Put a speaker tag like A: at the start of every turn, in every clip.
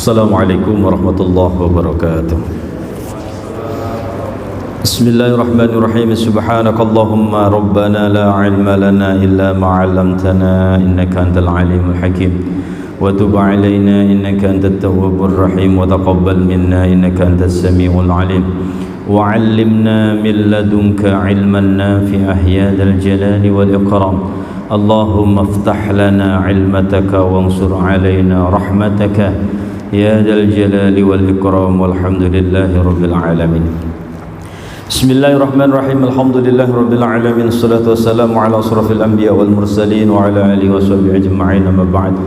A: Assalamualaikum warahmatullahi wabarakatuh. Bismillahirrahmanirrahim. Subhanakallahumma rabbana la ilma lana illa ma 'allamtana innaka antal alimul hakim wa tub 'alaina innaka antat tawwabur rahim wa taqabbal minna innaka antas samiul alim wa 'allimna min ladunka 'ilman nafi'ah ya dzal jalali wal ikram. Allahumma iftah lana 'ilmataka wansur 'alaina rahmataka ya dzal jalali wal ikram walhamdulillahi rabbil alamin. Bismillahirrahmanirrahim. Alhamdulillahi rabbil alamin. Assalatu wassalamu ala asrafil anbiya wal mursalin wa ala alihi wa sahbihi ajma'in. Amma ba'd.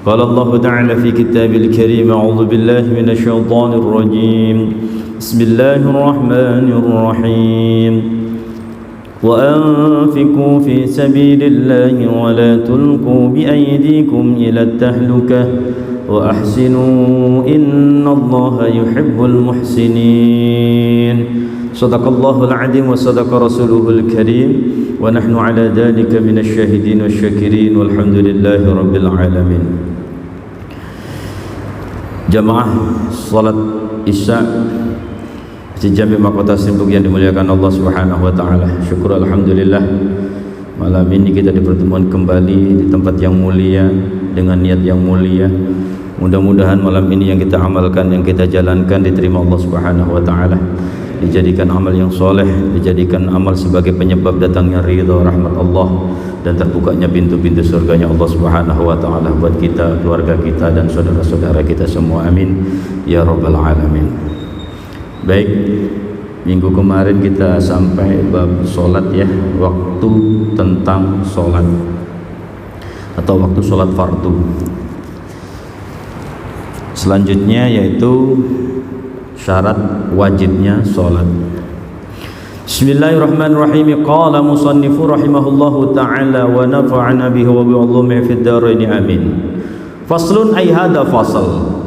A: Qala Allah ta'ala fi kitabil karim, a'udzu billahi minasy syaithanir rajim. Bismillahirrahmanirrahim. وأنفقوا في سبيل الله ولا تلقوا بأيديكم إلى التهلكة وأحسنوا إن الله يحب المحسنين. صدق الله العظيم وصدق رسوله الكريم ونحن على ذلك من الشاهدين والشاكرين والحمد لله رب العالمين. Jamaah salat Isya Jami Mahkota Simpuk yang dimuliakan Allah Subhanahu wa taala. Syukur alhamdulillah, malam ini kita dipertemuan kembali di tempat yang mulia dengan niat yang mulia. Mudah-mudahan malam ini yang kita amalkan, yang kita jalankan diterima Allah Subhanahu wa taala, dijadikan amal yang soleh, dijadikan amal sebagai penyebab datangnya ridha rahmat Allah dan terbukanya pintu-pintu surganya Allah Subhanahu wa taala buat kita, keluarga kita dan saudara-saudara kita semua. Amin ya rabbal alamin. Baik, minggu kemarin kita sampai bab solat ya, waktu tentang solat atau waktu solat fardu. Selanjutnya yaitu syarat wajibnya solat. Bismillahirrahmanirrahim. Qala musannifu rahimahullahu ta'ala wa nafa'ana bihi wa bi'allumi fid dharain amin. Faslun ay hadha fasl.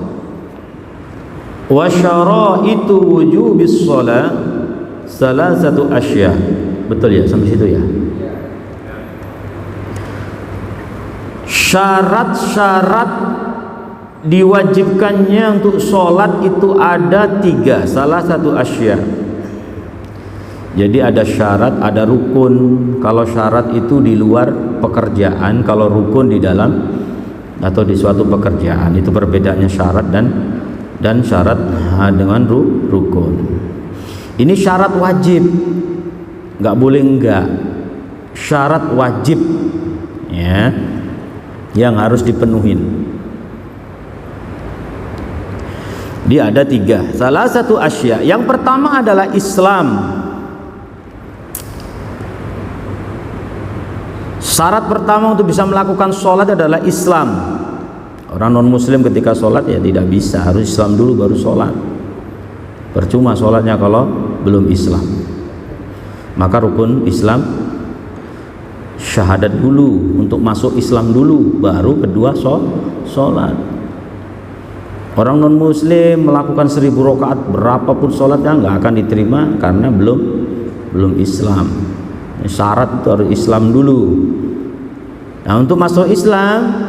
A: Wa syaraitu wujubis shalah salasatu asya. Betul ya sampai situ ya? Syarat-syarat diwajibkannya untuk sholat itu ada 3, salah satu asya. Jadi ada syarat, ada rukun. Kalau syarat itu di luar pekerjaan, kalau rukun di dalam atau di suatu pekerjaan. Itu perbedaannya syarat dan syarat dengan rukun. Ini syarat wajib, nggak boleh enggak. Syarat wajib ya, yang harus dipenuhin. Dia ada 3. Salah satu asya. Yang pertama adalah Islam. Syarat pertama untuk bisa melakukan sholat adalah Islam. Orang non muslim ketika sholat ya tidak bisa, harus Islam dulu baru sholat. Percuma sholatnya kalau belum Islam. Maka rukun Islam syahadat dulu, untuk masuk Islam dulu, baru kedua sholat. Orang non muslim melakukan 1000 rakaat berapapun sholatnya nggak akan diterima karena belum Islam. Syarat itu harus Islam dulu. Nah, untuk masuk Islam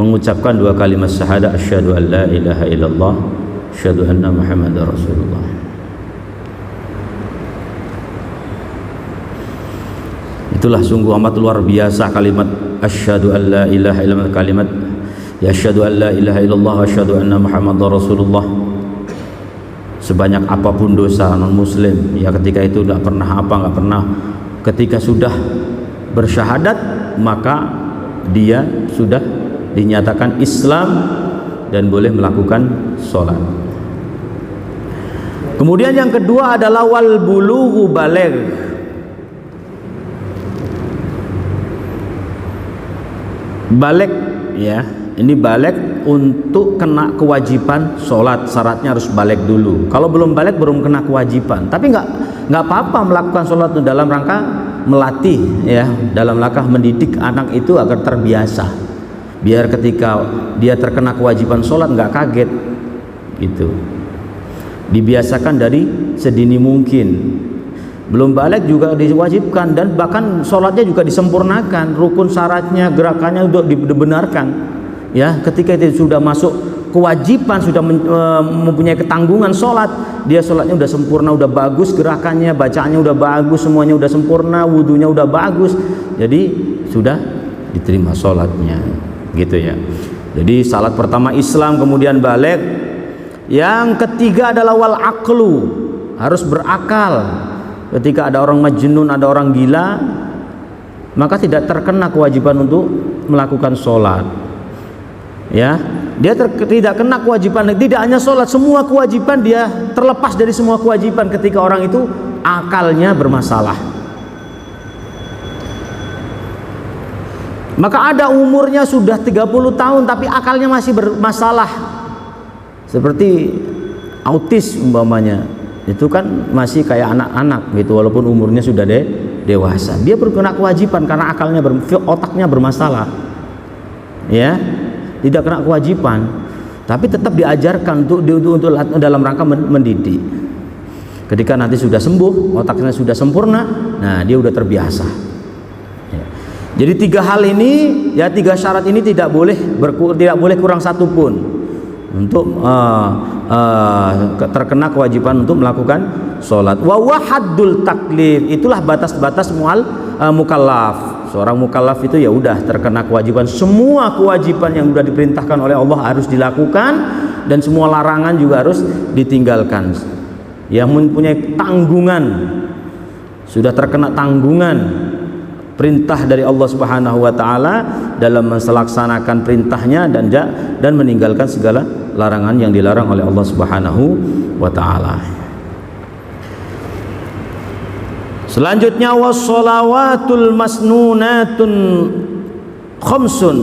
A: mengucapkan 2 kalimat syahadat, asyhadu an la ilaha illallah, asyhadu anna muhammadar rasulullah. Itulah sungguh amat luar biasa kalimat asyhadu an la ilaha illallah, kalimat ya asyhadu an la ilaha illallah wa asyhadu anna muhammadar rasulullah. Sebanyak apapun dosa non muslim ya, ketika itu nggak pernah ketika sudah bersyahadat maka dia sudah dinyatakan Islam dan boleh melakukan sholat. Kemudian yang kedua adalah wal bulughu baligh. Baligh ya, ini baligh untuk kena kewajiban sholat, syaratnya harus baligh dulu. Kalau belum baligh belum kena kewajiban. Tapi nggak apa-apa melakukan sholat itu dalam rangka melatih ya, dalam rangka mendidik anak itu agar terbiasa. Biar ketika dia terkena kewajiban sholat nggak kaget gitu. Dibiasakan dari sedini mungkin. Belum balik juga diwajibkan, dan bahkan sholatnya juga disempurnakan, rukun syaratnya, gerakannya untuk dibenarkan ya. Ketika itu sudah masuk kewajiban, sudah mempunyai ketanggungan sholat, dia sholatnya udah sempurna, udah bagus gerakannya, bacaannya udah bagus, semuanya udah sempurna, wudhunya udah bagus, jadi sudah diterima sholatnya, gitu ya. Jadi salat pertama Islam, kemudian balik. Yang ketiga adalah wal aqlu, harus berakal. Ketika ada orang majnun, ada orang gila, maka tidak terkena kewajiban untuk melakukan sholat, ya. Dia tidak kena kewajiban, tidak hanya sholat, semua kewajiban dia terlepas dari semua kewajiban ketika orang itu akalnya bermasalah. Maka ada umurnya sudah 30 tahun tapi akalnya masih bermasalah, seperti autis umpamanya, itu kan masih kayak anak-anak gitu, walaupun umurnya sudah dewasa, dia berkena kewajiban karena akalnya otaknya bermasalah, ya. Tidak kena kewajiban, tapi tetap diajarkan untuk dalam rangka mendidik. Ketika nanti sudah sembuh, otaknya sudah sempurna, nah dia udah terbiasa. Ya. Jadi 3 hal ini, ya 3 syarat ini tidak boleh kurang satu pun untuk terkena kewajiban untuk melakukan sholat. Wa haddul taklif, itulah batas-batas mukallaf. Seorang mukallaf itu ya udah terkena kewajiban, semua kewajiban yang sudah diperintahkan oleh Allah harus dilakukan, dan semua larangan juga harus ditinggalkan. Yang mempunyai tanggungan, sudah terkena tanggungan perintah dari Allah Subhanahu wa taala dalam melaksanakan perintahnya dan meninggalkan segala larangan yang dilarang oleh Allah Subhanahu wa taala. Selanjutnya wassalawatul masnunatun khamsun.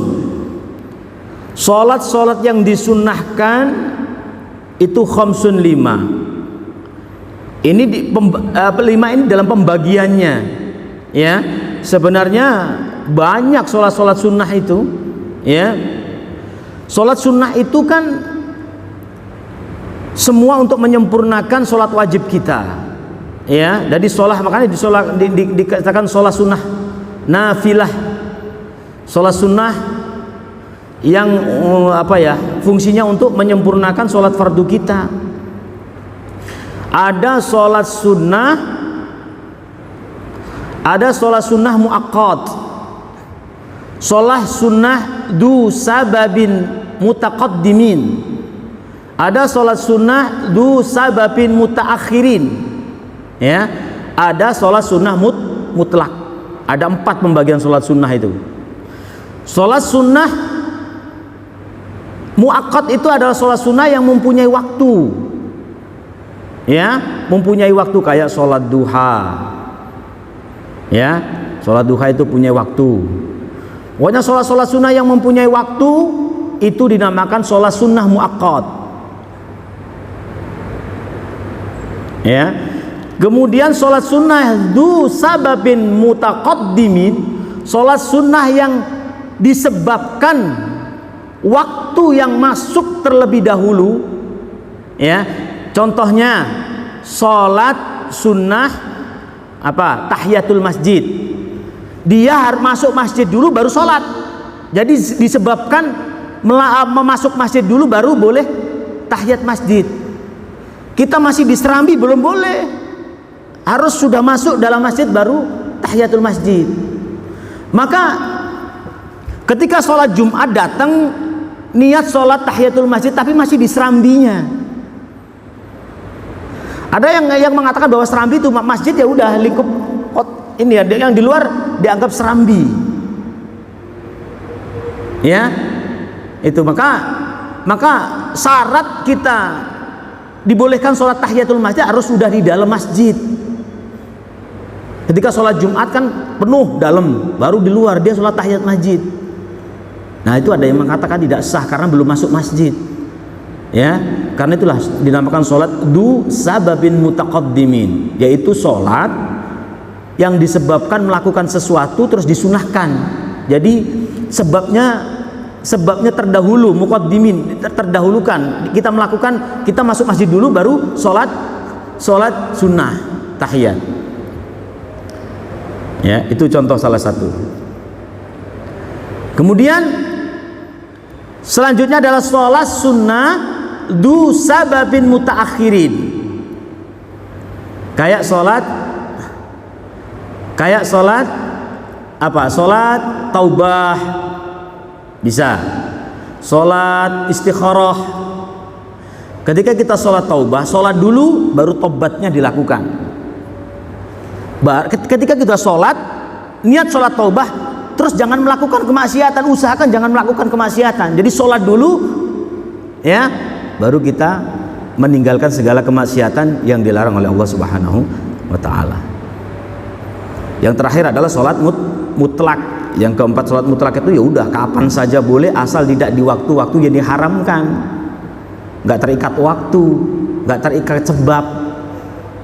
A: Salat yang disunnahkan itu khamsun 5. Ini 5 ini dalam pembagiannya, ya. Sebenarnya banyak salat sunnah itu, ya. Salat sunnah itu kan semua untuk menyempurnakan salat wajib kita. Ya, jadi sholat, makanya dikatakan sholat sunnah nafilah, sholat sunnah yang fungsinya untuk menyempurnakan sholat fardu kita. Ada sholat sunnah muaqqat, sholat sunnah du sababin mutaqaddimin, ada sholat sunnah du sababin mutaakhirin. Ya, ada sholat sunnah mutlak. Ada 4 pembagian sholat sunnah itu. Sholat sunnah muaqqat itu adalah sholat sunnah yang mempunyai waktu, ya, mempunyai waktu, kayak sholat duha, ya. Sholat duha itu punya waktu. Pokoknya sholat sunnah yang mempunyai waktu itu dinamakan sholat sunnah muaqqat, ya. Kemudian sholat sunnah du sababin mutaqaddimin, sholat sunnah yang disebabkan waktu yang masuk terlebih dahulu, ya. Contohnya sholat sunnah tahiyatul masjid, dia harus masuk masjid dulu baru sholat. Jadi disebabkan masuk masjid dulu baru boleh tahiyat masjid. Kita masih di Serambi belum boleh, harus sudah masuk dalam masjid baru tahiyatul masjid. Maka ketika sholat Jumat datang, niat sholat tahiyatul masjid tapi masih di Serambinya. Ada yang mengatakan bahwa Serambi itu masjid, ya udah lingkup ini ya, yang di luar dianggap Serambi, ya. Itu maka syarat kita dibolehkan sholat tahiyatul masjid harus sudah di dalam masjid. Ketika sholat Jumat kan penuh dalam, baru di luar dia sholat tahiyat masjid. Nah itu ada yang mengatakan tidak sah karena belum masuk masjid, ya. Karena itulah dinamakan sholat du sababin mutaqaddimin, yaitu sholat yang disebabkan melakukan sesuatu terus disunahkan. Jadi sebabnya terdahulu, muqaddimin, terdahulukan. Kita masuk masjid dulu baru sholat sunnah tahiyat. Ya, itu contoh salah satu. Kemudian Selanjutnya adalah sholat sunnah du sababin mutaakhirin. Kayak sholat apa? Sholat taubah bisa. Sholat istikharah. Ketika kita sholat taubah, sholat dulu baru tobatnya dilakukan. Ketika kita sholat, niat sholat taubah, terus jangan melakukan kemaksiatan, usahakan jangan melakukan kemaksiatan. Jadi sholat dulu, ya, baru kita meninggalkan segala kemaksiatan yang dilarang oleh Allah Subhanahu wa Ta'ala. Yang terakhir adalah sholat mutlak. Yang keempat, sholat mutlak itu ya udah kapan saja boleh, asal tidak di waktu-waktu yang diharamkan. Nggak terikat waktu, nggak terikat sebab,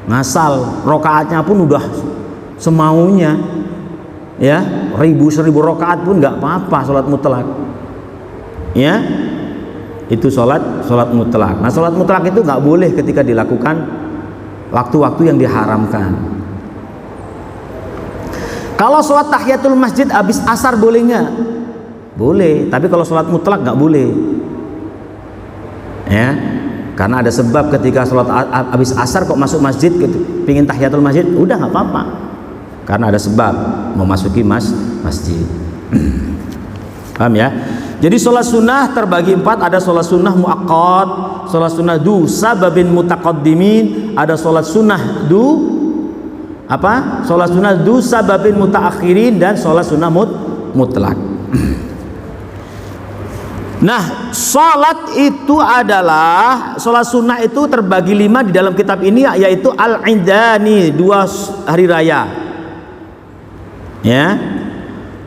A: ngasal, rokaatnya pun udah semaunya. Ya, seribu rakaat pun nggak apa-apa, sholat mutlak. Ya, itu sholat mutlak. Nah, sholat mutlak itu nggak boleh ketika dilakukan waktu-waktu yang diharamkan. Kalau sholat tahiyatul masjid habis asar boleh nggak? Boleh, tapi kalau sholat mutlak nggak boleh. Ya, karena ada sebab ketika sholat habis asar kok masuk masjid, pingin tahiyatul masjid, udah nggak apa-apa. Karena ada sebab memasuki masjid. Paham ya? Jadi sholat sunnah terbagi 4. Ada sholat sunnah muaqqat, sholat sunnah du sababin mutaqaddimin, ada sholat sunnah du apa? Sholat sunnah du sababin mutaakhirin, dan sholat sunnah mutlak. Nah, sholat itu adalah sholat sunnah itu terbagi 5 di dalam kitab ini, yaitu al-idani, 2 hari raya. Ya,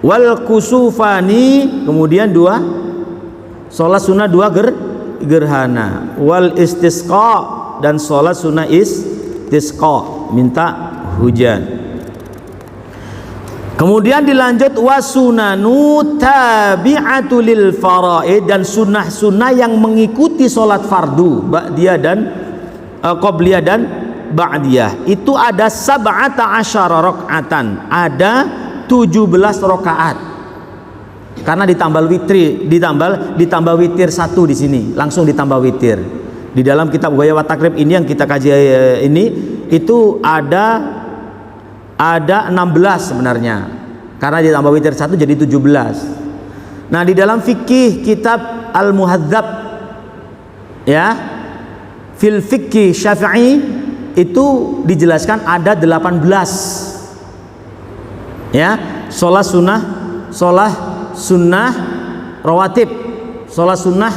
A: wal kusufani, kemudian 2 sholat sunnah 2 gerhana, wal istisqa, dan sholat sunnah istisqa, minta hujan. Kemudian dilanjut wasunanu tabi'atu lil faraid, dan sunnah-sunnah yang mengikuti sholat fardu ba'diyah dan qobliyah dan ba'diyah. Itu ada 17 rakaatan, ada 17 rakaat. Karena ditambah witir 1 di sini, langsung ditambah witir. Di dalam kitab Ghaya wa Takrib ini yang kita kaji ini, itu ada 16 sebenarnya. Karena ditambah witir 1 jadi 17. Nah, di dalam fikih kitab Al-Muhadzab, ya, fil fikih Syafi'i, itu dijelaskan ada 18. Ya, sholat sunnah rawatib, sholat sunnah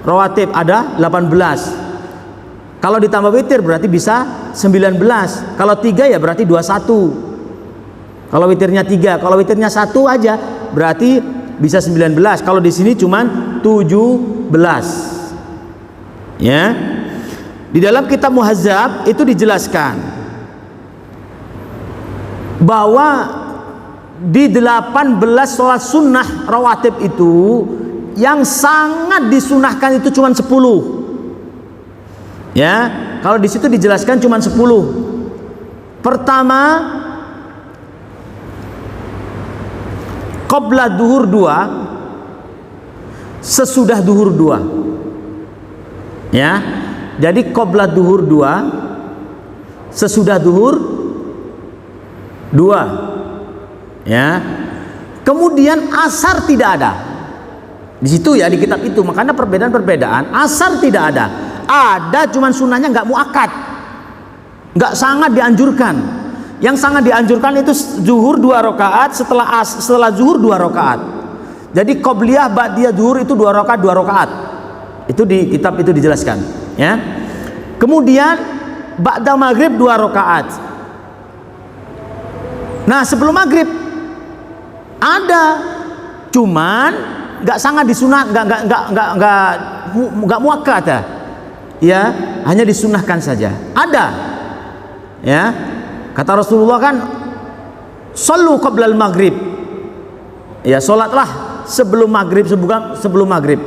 A: rawatib ada 18. Kalau ditambah witir berarti bisa 19. Kalau 3 ya berarti 21. Kalau witirnya 3, kalau witirnya 1 aja berarti bisa 19. Kalau di sini cuman 17. Ya. Di dalam kitab Muhadzab itu dijelaskan bahwa di 18 sholat sunnah rawatib itu yang sangat disunahkan itu cuma 10. Ya, kalau di situ dijelaskan cuma 10. Pertama, qabla duhur 2, sesudah duhur 2. Ya, jadi qabla duhur 2, sesudah duhur 2. Ya, kemudian asar tidak ada di situ ya, di kitab itu. Makanya perbedaan asar tidak ada cuman sunnahnya nggak muakkad, nggak sangat dianjurkan. Yang sangat dianjurkan itu zuhur 2 rakaat, setelah zuhur 2 rakaat. Jadi qobliyah ba'diyah zuhur itu 2 rakaat. Itu di kitab itu dijelaskan, ya. Kemudian ba'da maghrib 2 rakaat. Nah, sebelum maghrib ada, cuman nggak sangat disunat, nggak muakkad ya, hanya disunahkan saja. Ada, ya, kata Rasulullah kan, shollu qoblal maghrib, ya, sholatlah sebelum maghrib, sebelum maghrib.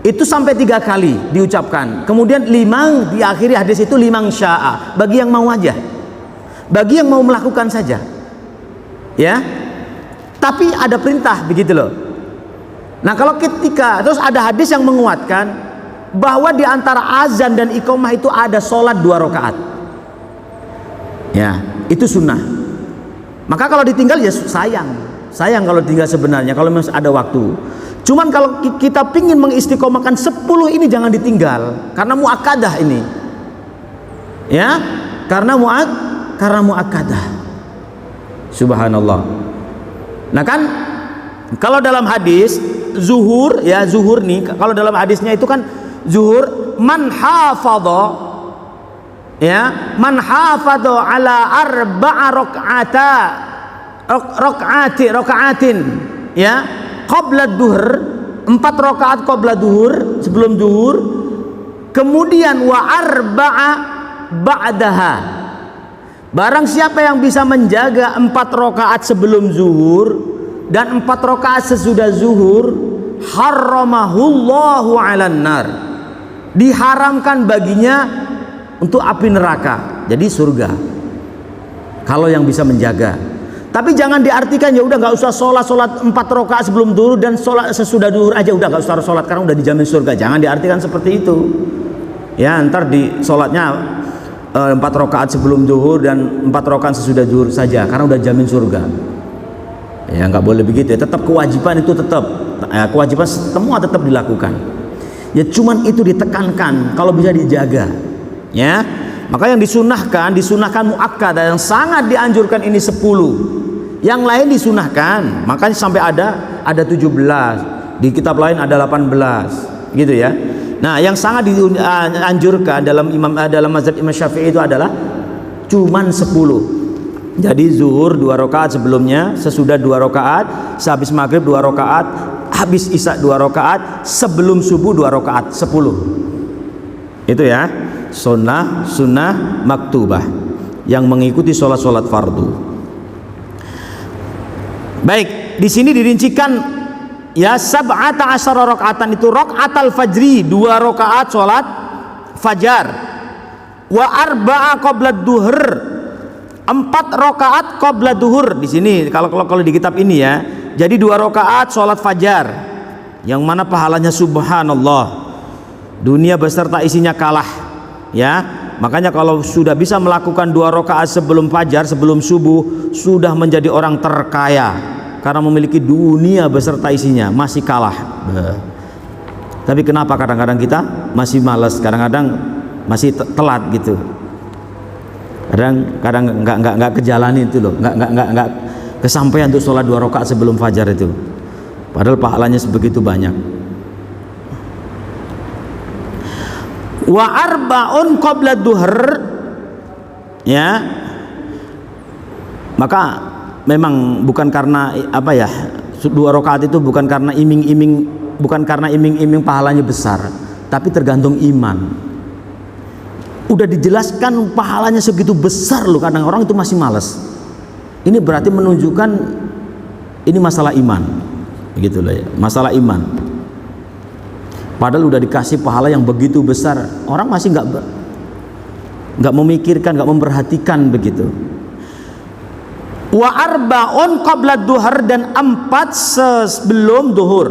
A: Itu sampai 3 kali diucapkan. Kemudian di akhiri hadis itu liman sya'a, bagi yang mau aja, bagi yang mau melakukan saja, ya. Tapi ada perintah begitu loh.
B: Nah kalau ketika terus ada hadis yang menguatkan bahwa di antara azan dan iqamah itu ada sholat 2 rakaat. Ya, itu sunnah. Maka kalau ditinggal ya sayang kalau tinggal sebenarnya kalau masih ada waktu. Cuman kalau kita pingin mengistiqomahkan 10 ini jangan ditinggal karena muakkadah ini. Ya, karena muakkadah. Subhanallah. Nah kan kalau dalam hadis zuhur nih, kalau dalam hadisnya itu kan zuhur man hafadha ala arba'a raka'atin ya qabla duhur, 4 rakaat qabla duhur, sebelum duhur, kemudian wa arba'a ba'daha. Barang siapa yang bisa menjaga 4 rakaat sebelum zuhur dan 4 rakaat sesudah zuhur, haramahullahu 'alan nar, diharamkan baginya untuk api neraka, jadi surga kalau yang bisa menjaga. Tapi jangan diartikan ya udah nggak usah sholat 4 rakaat sebelum zuhur dan sholat sesudah zuhur aja udah nggak usah sholat karena udah dijamin surga. Jangan diartikan seperti itu ya, ntar di sholatnya 4 rakaat sebelum zuhur dan 4 rakaat sesudah zuhur saja karena udah jamin surga. Ya nggak boleh begitu ya, tetap kewajiban itu tetap kewajiban semua tetap dilakukan ya, cuman itu ditekankan kalau bisa dijaga ya. Maka yang disunahkan muakkad, yang sangat dianjurkan ini 10, yang lain disunahkan, makanya sampai ada 17, di kitab lain ada 18 gitu ya. Nah yang sangat dianjurkan dalam mazhab Imam Syafi'i itu adalah cuman 10. Jadi zuhur 2 rakaat sebelumnya, sesudah 2 rakaat, sehabis maghrib 2 rakaat, habis isya 2 rakaat, sebelum subuh 2 rakaat, 10. Itu ya, sunnah maktubah yang mengikuti sholat fardu. Baik, di sini dirincikan ya, 17 rakaatan itu rakaatal fajri, 2 rakaat sholat fajar, wa arba'a qabla duhur, 4 rakaat qabla duhur. Di sini kalau di kitab ini ya, jadi 2 rakaat sholat fajar yang mana pahalanya subhanallah, dunia beserta isinya kalah ya. Makanya kalau sudah bisa melakukan 2 rakaat sebelum fajar, sebelum subuh, sudah menjadi orang terkaya karena memiliki dunia beserta isinya, masih kalah. Tapi kenapa kadang-kadang kita masih malas, kadang-kadang masih telat gitu, kadang nggak kejalani itu loh, nggak kesampaian untuk sholat 2 rakaat sebelum fajar itu, padahal pahalanya sebegitu banyak. Wa arba'un qabla duhur ya, maka memang bukan karena apa ya, 2 rakaat itu bukan karena iming-iming pahalanya besar, tapi tergantung iman. Udah dijelaskan pahalanya segitu besar loh, kadang orang itu masih malas. Ini berarti menunjukkan ini masalah iman, begitu loh ya, masalah iman. Padahal udah dikasih pahala yang begitu besar, orang masih nggak memikirkan, nggak memperhatikan begitu. Wa arba'un qabla duhur, dan 4 sebelum duhur.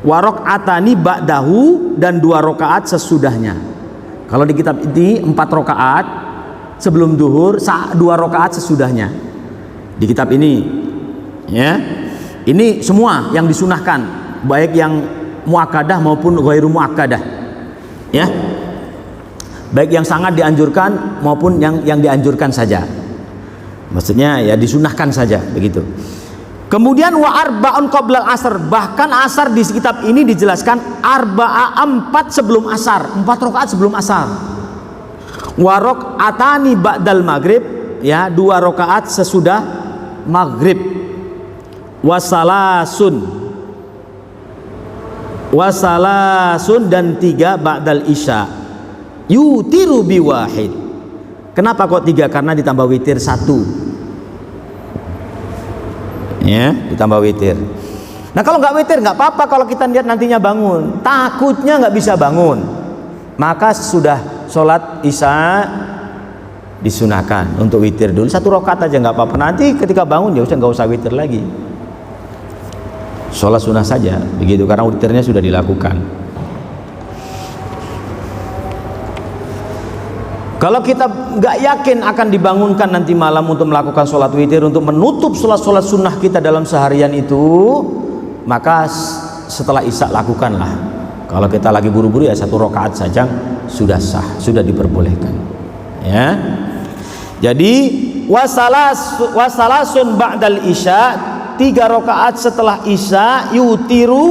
B: Wa raka'atani ba'dahu, dan 2 rakaat sesudahnya. Kalau di kitab ini 4 rakaat sebelum duhur, 2 rakaat sesudahnya. Di kitab ini ya, ini semua yang disunahkan, baik yang muakkadah maupun ghairu muakkadah ya, baik yang sangat dianjurkan maupun yang dianjurkan saja, maksudnya ya disunahkan saja begitu. Kemudian wa arba'un qabla asar, bahkan asar di kitab ini dijelaskan 4 sebelum asar, 4 rakaat sebelum asar. Wa raka'atani ba'dal maghrib ya, 2 rakaat sesudah maghrib. Wasalasun, dan 3 ba'dal isya. Yutiru biwahid. Kenapa kok 3? Karena ditambah witir 1 ya, ditambah witir. Nah kalau nggak witir nggak apa-apa, kalau kita lihat nantinya bangun, takutnya nggak bisa bangun, maka sudah sholat isya disunahkan untuk witir dulu 1 rakaat aja nggak apa-apa. Nanti ketika bangun ya nggak usah witir lagi. sholat sunnah saja begitu, karena witirnya sudah dilakukan. Kalau kita nggak yakin akan dibangunkan nanti malam untuk melakukan sholat witir, untuk menutup sholat-sholat sunnah kita dalam seharian itu, maka setelah isya lakukanlah. Kalau kita lagi buru-buru ya 1 rakaat saja sudah sah, sudah diperbolehkan. Ya. Jadi wasalasun ba'dal isya, 3 rakaat setelah isya, yutiru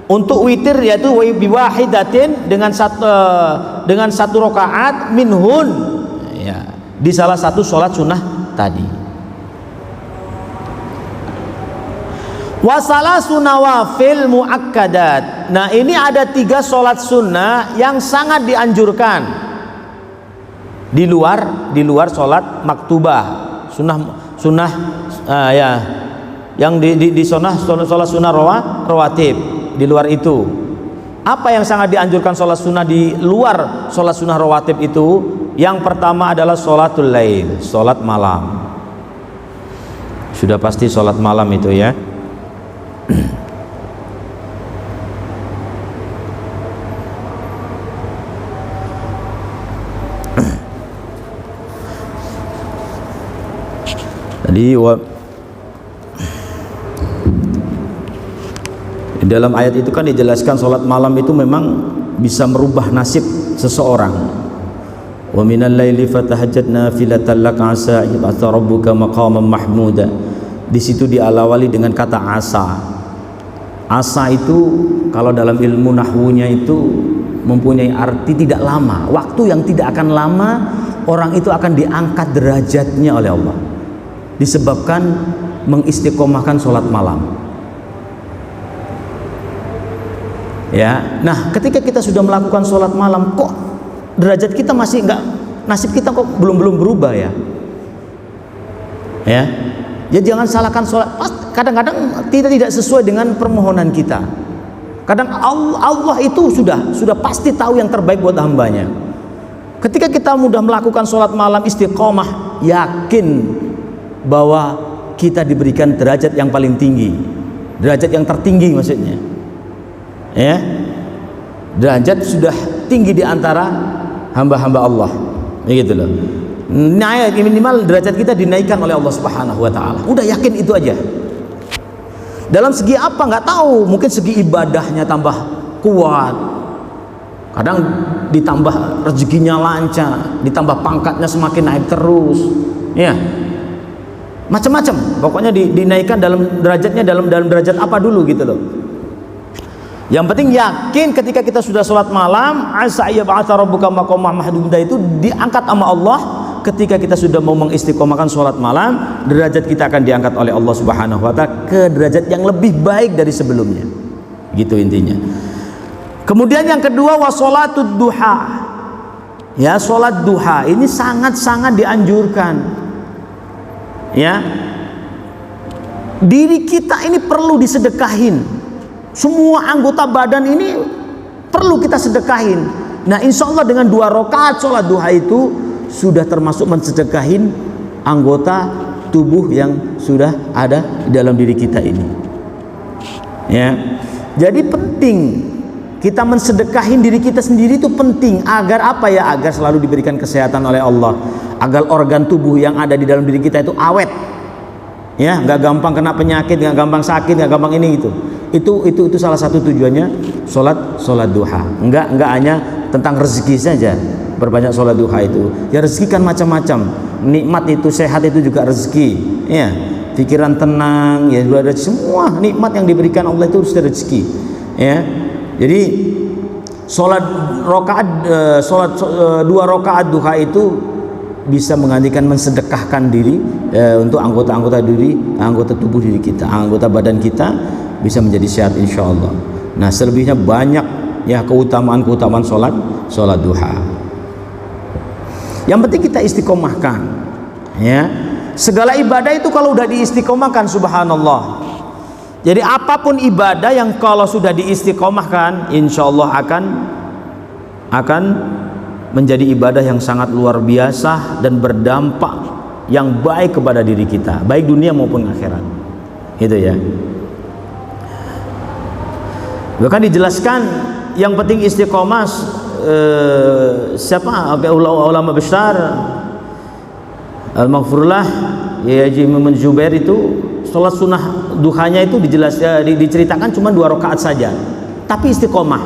B: untuk witir yaitu biwahidatin dengan 1 rakaat minhun, ya, di salah satu sholat sunnah tadi. Wasalasun nawafil muakkadat. Nah, ini ada 3 sholat sunnah yang sangat dianjurkan di luar sholat maktubah, sunnah ya, yang di sholat sunnah rawatib. Di luar itu, apa yang sangat dianjurkan sholat sunnah di luar sholat sunnah rawatib itu? Yang pertama adalah sholatul lail, sholat malam. Sudah pasti sholat malam itu ya. Tadi dalam ayat itu kan dijelaskan sholat malam itu memang bisa merubah nasib seseorang. Wa minal laili fatahajjat nafilatan laka asa yab'atha rabbuka maqaman mahmuda. Di situ diawali dengan kata asa. Asa itu kalau dalam ilmu nahwunya itu mempunyai arti tidak lama, waktu yang tidak akan lama orang itu akan diangkat derajatnya oleh Allah disebabkan mengistiqomahkan sholat malam. Ya, nah ketika kita sudah melakukan sholat malam, kok derajat kita masih enggak, nasib kita kok belum berubah ya? Ya, jangan salahkan sholat. Kadang-kadang tidak sesuai dengan permohonan kita. Kadang Allah itu sudah pasti tahu yang terbaik buat hambanya. Ketika kita mudah melakukan sholat malam istiqomah, yakin bahwa kita diberikan derajat yang paling tinggi, derajat yang tertinggi maksudnya. Ya, derajat sudah tinggi di antara hamba-hamba Allah, begitu loh. Nah, minimal derajat kita dinaikkan oleh Allah Subhanahu wa taala. Udah yakin itu aja. Dalam segi apa nggak tahu, mungkin segi ibadahnya tambah kuat. Kadang ditambah rezekinya lancar, ditambah pangkatnya semakin naik terus. Ya. Macam-macam. Pokoknya dinaikkan dalam derajatnya dalam derajat apa dulu gitu loh. Yang penting yakin ketika kita sudah sholat malam, asa yab'atha rabbuka maqaman mahmuda itu diangkat sama Allah. Ketika kita sudah mau mengistiqomahkan sholat malam, derajat kita akan diangkat oleh Allah Subhanahu wa taala ke derajat yang lebih baik dari sebelumnya. Gitu intinya. Kemudian yang kedua wasolatud duha. Ya, sholat duha ini sangat-sangat dianjurkan. Ya. Diri kita ini perlu disedekahin. Semua anggota badan ini perlu kita sedekahin. Nah, insya Allah dengan 2 rakaat sholat duha itu sudah termasuk mensedekahin anggota tubuh yang sudah ada di dalam diri kita ini. Ya, jadi penting kita mensedekahin diri kita sendiri itu penting agar apa ya? Agar selalu diberikan kesehatan oleh Allah, agar organ tubuh yang ada di dalam diri kita itu awet. Ya, nggak gampang kena penyakit, nggak gampang sakit, nggak gampang ini gitu. Itu salah satu tujuannya sholat duha. Enggak hanya tentang rezeki saja. Berbanyak sholat duha itu. Ya rezeki kan macam-macam. Nikmat itu, sehat itu juga rezeki. Ya, pikiran tenang, ya ada semua nikmat yang diberikan Allah itu sudah rezeki. Ya, jadi sholat 2 rakaat duha itu bisa menggantikan mensedekahkan diri untuk anggota tubuh diri kita, anggota badan kita bisa menjadi sehat insya Allah. Nah, selebihnya banyak ya keutamaan sholat duha. Yang penting kita istiqomahkan. Ya, segala ibadah itu kalau udah diistiqomahkan, subhanallah. Jadi apapun ibadah yang kalau sudah diistiqomahkan, insya Allah akan menjadi ibadah yang sangat luar biasa dan berdampak yang baik kepada diri kita, baik dunia maupun akhirat. Itu ya. Bahkan dijelaskan yang penting istiqomah, siapa ulama besar Al-Maghfurullah ya Imam Zubair itu sholat sunnah duhanya itu diceritakan cuma 2 rakaat saja, tapi istiqomah.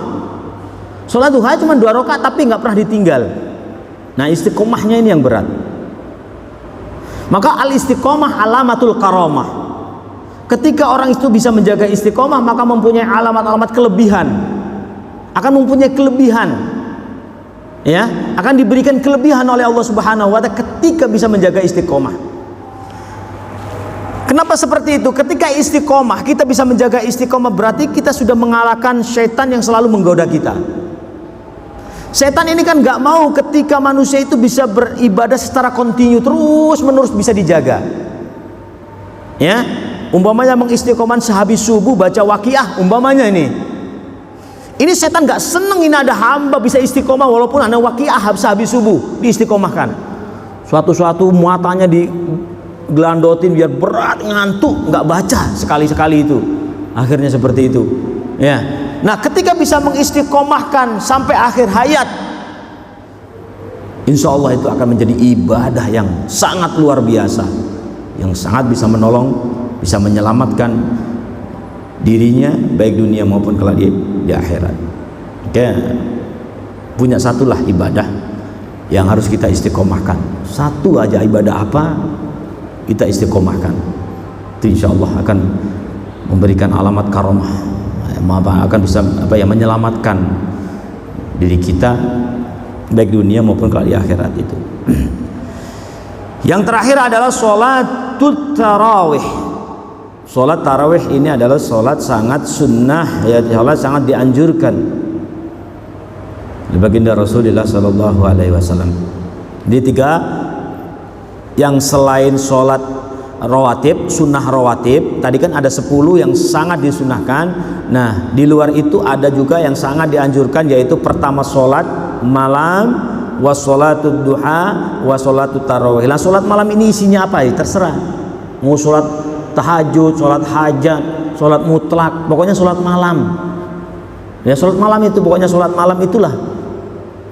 B: Sholat duha cuma 2 rakaat tapi nggak pernah ditinggal. Nah, istiqomahnya ini yang berat. Maka al-istiqomah alamatul karamah. Ketika orang itu bisa menjaga istiqomah, maka mempunyai alamat-alamat kelebihan. Akan mempunyai kelebihan. Ya, akan diberikan kelebihan oleh Allah Subhanahu wa taala ketika bisa menjaga istiqomah. Kenapa seperti itu? Ketika istiqomah, kita bisa menjaga istiqomah, berarti kita sudah mengalahkan syaitan yang selalu menggoda kita. Setan ini kan gak mau ketika manusia itu bisa beribadah secara kontinu, terus menerus bisa dijaga. Ya, umpamanya mengistiqomah sehabis subuh baca Waqiah, umpamanya ini setan gak seneng ini ada hamba bisa istiqomah walaupun ada Waqiah sehabis subuh diistiqomahkan. Suatu muatannya digelandotin biar berat, ngantuk, gak baca sekali-sekali itu. Akhirnya seperti itu. Ya. Nah, ketika bisa mengistiqomahkan sampai akhir hayat, insya Allah itu akan menjadi ibadah yang sangat luar biasa, yang sangat bisa menolong, bisa menyelamatkan dirinya baik dunia maupun kelak di akhirat. Oke, punya satulah ibadah yang harus kita istiqomahkan. Satu aja ibadah apa kita istiqomahkan, itu insya Allah akan memberikan alamat karomah, akan bisa menyelamatkan diri kita baik dunia maupun kelak di akhirat itu. Yang terakhir adalah sholatut tarawih. Sholat tarawih ini adalah sholat sangat sunnah, ya, sholat sangat dianjurkan di baginda Rasulullah Sallallahu Alaihi Wasallam. Di 3 yang selain sholat rawatib, sunnah rawatib, tadi kan ada 10 yang sangat disunahkan. Nah, di luar itu ada juga yang sangat dianjurkan, yaitu pertama sholat malam, wassolatud duha, wassolatut tarawih. Nah, sholat malam ini isinya apa ya? Terserah. Mau sholat tahajud, sholat hajat, sholat mutlak, pokoknya sholat malam. Ya, sholat malam itu pokoknya sholat malam itulah.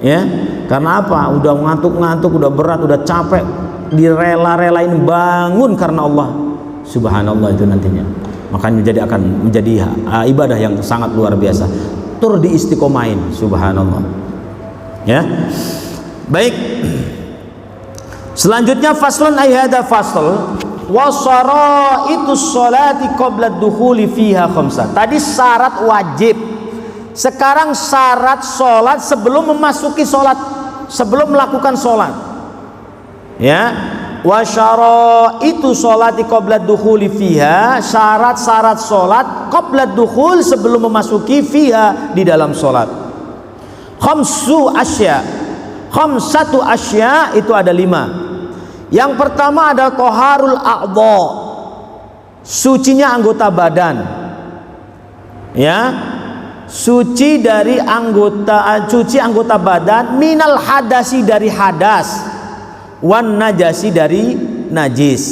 B: Ya, karena apa? Udah ngantuk-ngantuk, udah berat, udah capek, direla-relain bangun karena Allah. Subhanallah itu nantinya. Makanya akan menjadi ibadah yang sangat luar biasa. Tur diistiqomain, subhanallah. Ya. Baik. Selanjutnya faslun ayhada fasl wa syara'itus sholati qabla dukhuli fiha khamsah. Tadi syarat wajib. Sekarang syarat sholat sebelum memasuki sholat, sebelum melakukan sholat. Ya, wa syaraitu sholati qabla dukhuli fiha, syarat-syarat sholat qabla dukhul sebelum memasuki fiha di dalam sholat. Khamsatu asya itu ada 5. Yang pertama adalah toharul a'dha, sucinya anggota badan. Ya, suci dari anggota badan, minal hadasi dari hadas, wan najasi dari najis.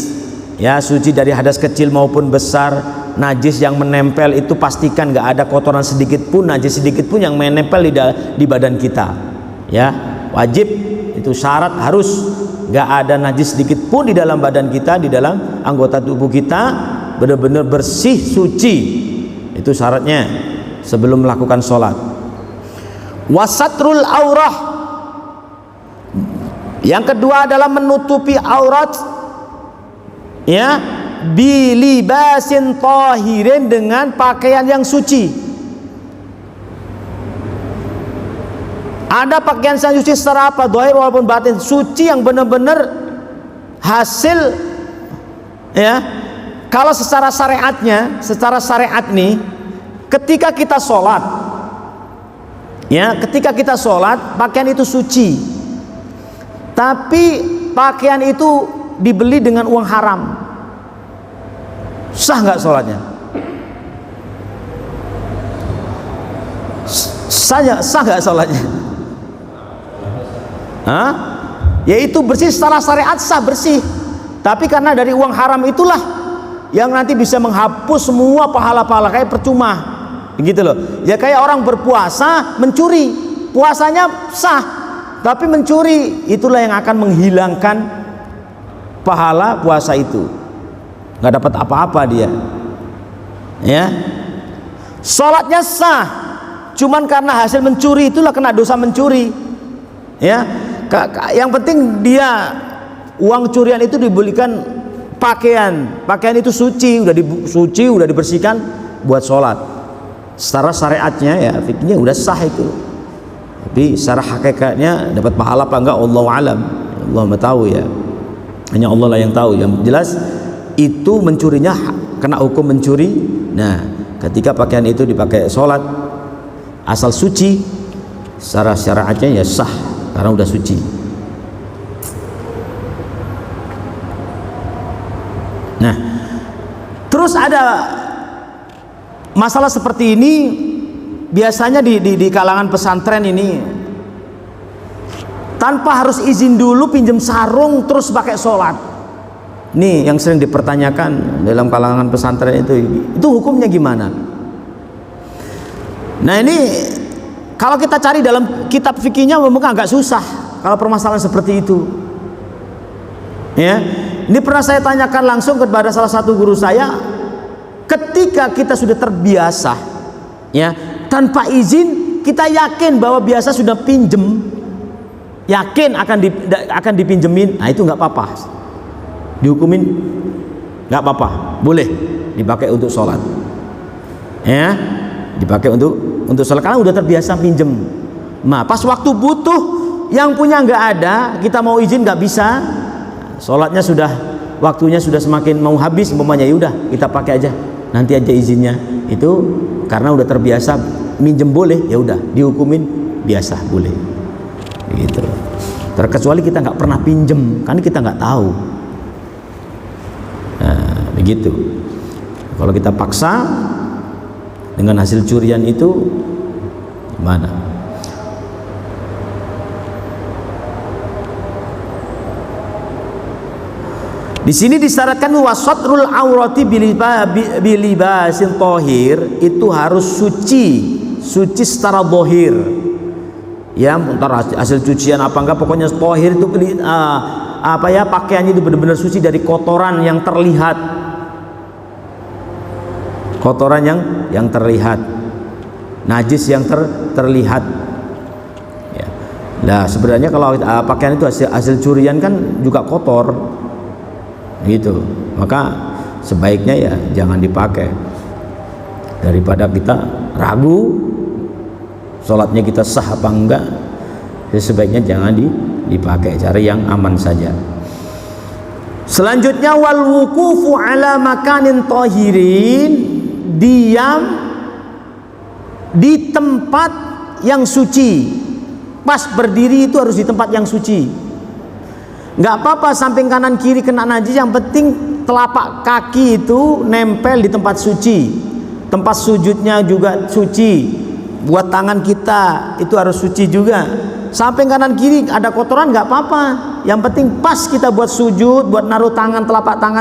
B: Ya, suci dari hadas kecil maupun besar. Najis yang menempel itu pastikan nggak ada kotoran sedikit pun, najis sedikit pun yang menempel di badan kita. Ya, wajib itu syarat, harus nggak ada najis sedikit pun di dalam badan kita, di dalam anggota tubuh kita, benar-benar bersih, suci. Itu syaratnya sebelum melakukan sholat. Wasatrul aurah, yang kedua adalah menutupi aurat, ya, bilibasin tahirin, dengan pakaian yang suci. Ada pakaian yang suci secara apa? Zahir walaupun batin, suci yang benar-benar hasil, ya. Kalau secara syariatnya, secara syariat nih, ketika kita sholat, ya, ketika kita sholat, pakaian itu suci. Tapi pakaian itu dibeli dengan uang haram, sah nggak sholatnya? Sah nggak sholatnya? Hah? Yaitu bersih secara syariat, sah, bersih. Tapi karena dari uang haram itulah yang nanti bisa menghapus semua pahala-pahala, kayak percuma begitu loh. Ya kayak orang berpuasa mencuri, puasanya sah tapi mencuri, itulah yang akan menghilangkan pahala puasa itu, nggak dapat apa-apa dia. Ya, sholatnya sah, cuman karena hasil mencuri itulah kena dosa mencuri. Ya, yang penting dia uang curian itu dibelikan pakaian itu suci, udah dibersihkan buat sholat. Secara syariatnya ya fikihnya udah sah itu, tapi secara hakikatnya dapat pahala apa enggak Allahu alam, Allah tahu ya, hanya Allah lah yang tahu. Yang jelas itu mencurinya kena hukum mencuri. Nah, ketika pakaian itu dipakai sholat asal suci, secara syariatnya ya sah karena udah suci. Nah, terus ada masalah seperti ini biasanya di kalangan pesantren ini, tanpa harus izin dulu pinjam sarung terus pakai sholat. Nih yang sering dipertanyakan dalam kalangan pesantren itu hukumnya gimana? Nah ini kalau kita cari dalam kitab fikihnya mungkin agak susah kalau permasalahan seperti itu. Ya, ini pernah saya tanyakan langsung kepada salah satu guru saya. Ketika kita sudah terbiasa, ya, tanpa izin kita yakin bahwa biasa sudah pinjem, yakin akan dipinjemin, nah itu nggak apa-apa, dihukumin nggak apa-apa, boleh dipakai untuk sholat, ya, dipakai untuk sholat karena udah terbiasa pinjem. Nah pas waktu butuh yang punya nggak ada, kita mau izin nggak bisa, sholatnya sudah waktunya sudah semakin mau habis, umpamanya ya udah kita pakai aja, nanti aja izinnya. Itu karena udah terbiasa minjem boleh, ya udah dihukumin biasa boleh, gitu. Terkecuali kita nggak pernah pinjem, kan kita nggak tahu. Nah begitu. Kalau kita paksa dengan hasil curian itu gimana? Di sini disyaratkan wasatrul aurati bilibasin tohir, itu harus suci secara bohir. Ya, entar hasil cucian apa enggak, pokoknya tohir itu pakaiannya itu benar-benar suci dari kotoran yang terlihat, kotoran yang terlihat, najis yang terlihat. Ya. Nah sebenarnya kalau pakaian itu hasil curian kan juga kotor. Gitu, maka sebaiknya ya jangan dipakai, daripada kita ragu sholatnya kita sah apa enggak, ya sebaiknya jangan dipakai, cari yang aman saja. Selanjutnya wal wukufu ala makanin tohirin, diam di tempat yang suci. Pas berdiri itu harus di tempat yang suci. Nggak apa-apa samping kanan kiri kena najis, yang penting telapak kaki itu nempel di tempat suci, tempat sujudnya juga suci, buat tangan kita itu harus suci juga. Samping kanan kiri ada kotoran nggak apa-apa, yang penting pas kita buat sujud, buat naruh tangan,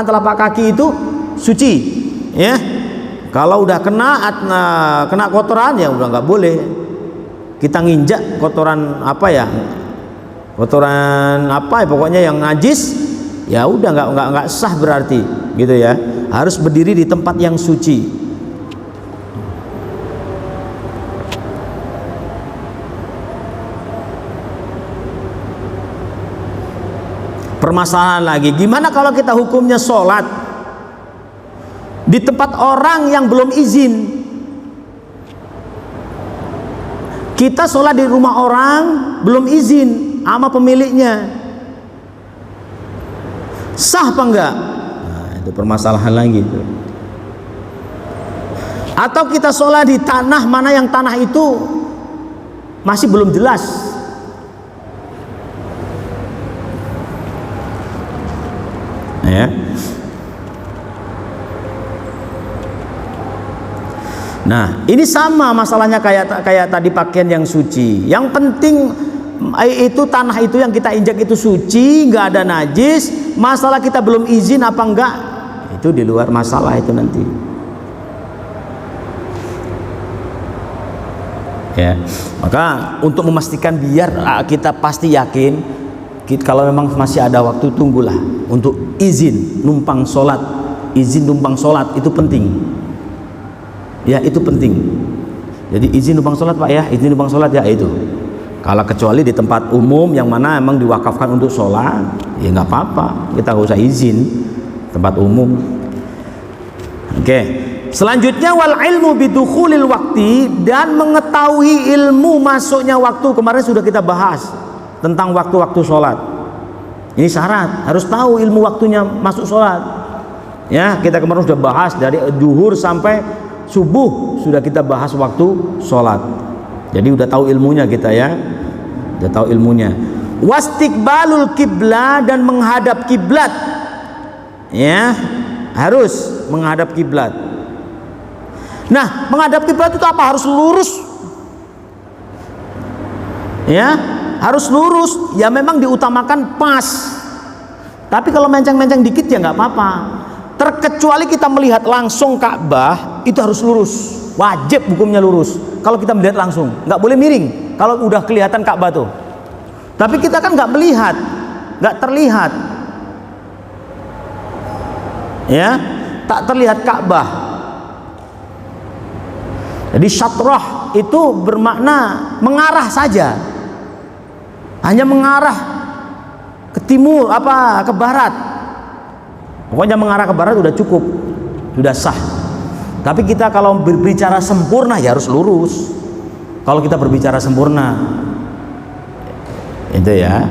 B: telapak kaki itu suci, ya. Kalau udah kena kotoran ya udah nggak boleh kita nginjak kotoran pokoknya yang najis, ya udah nggak sah berarti, gitu ya. Harus berdiri di tempat yang suci. Permasalahan lagi, gimana kalau kita hukumnya sholat di tempat orang yang belum izin? Kita sholat di rumah orang belum izin sama pemiliknya, sah apa enggak? Nah, itu permasalahan lagi itu. Atau kita sholat di tanah mana yang tanah itu masih belum jelas, ya. Nah ini sama masalahnya kayak tadi pakaian yang suci. Yang penting itu tanah itu yang kita injak itu suci, nggak ada najis. Masalah kita belum izin apa enggak, itu di luar masalah itu nanti. Ya, maka untuk memastikan biar kita pasti yakin, kalau memang masih ada waktu, tunggulah untuk izin numpang sholat. Izin numpang sholat itu penting. Ya, itu penting. Jadi izin numpang sholat Pak ya, izin numpang sholat ya itu. Kalau kecuali di tempat umum yang mana emang diwakafkan untuk sholat, ya nggak apa-apa, kita nggak usah izin tempat umum. Oke. Selanjutnya wal ilmu bidukhulil wakti, dan mengetahui ilmu masuknya waktu. Kemarin sudah kita bahas tentang waktu-waktu sholat. Ini syarat, harus tahu ilmu waktunya masuk sholat. Ya, kita kemarin sudah bahas dari zuhur sampai subuh, sudah kita bahas waktu sholat. Jadi udah tahu ilmunya kita ya, udah tahu ilmunya. Wastiqbalul kiblat, dan menghadap kiblat. Ya, harus menghadap kiblat. Nah, menghadap kiblat itu apa? Harus lurus. Ya, harus lurus. Ya memang diutamakan pas. Tapi kalau menceng-menceng dikit ya nggak apa-apa. Terkecuali kita melihat langsung Ka'bah, itu harus lurus. Wajib hukumnya lurus. Kalau kita melihat langsung, nggak boleh miring. Kalau udah kelihatan Ka'bah tuh. Tapi kita kan nggak melihat, nggak terlihat. Ya, tak terlihat Ka'bah. Jadi syatrah itu bermakna mengarah saja, hanya mengarah ke timur ke barat. Pokoknya mengarah ke barat udah cukup, sudah sah. Tapi kita kalau berbicara sempurna ya harus lurus. Kalau kita berbicara sempurna, itu ya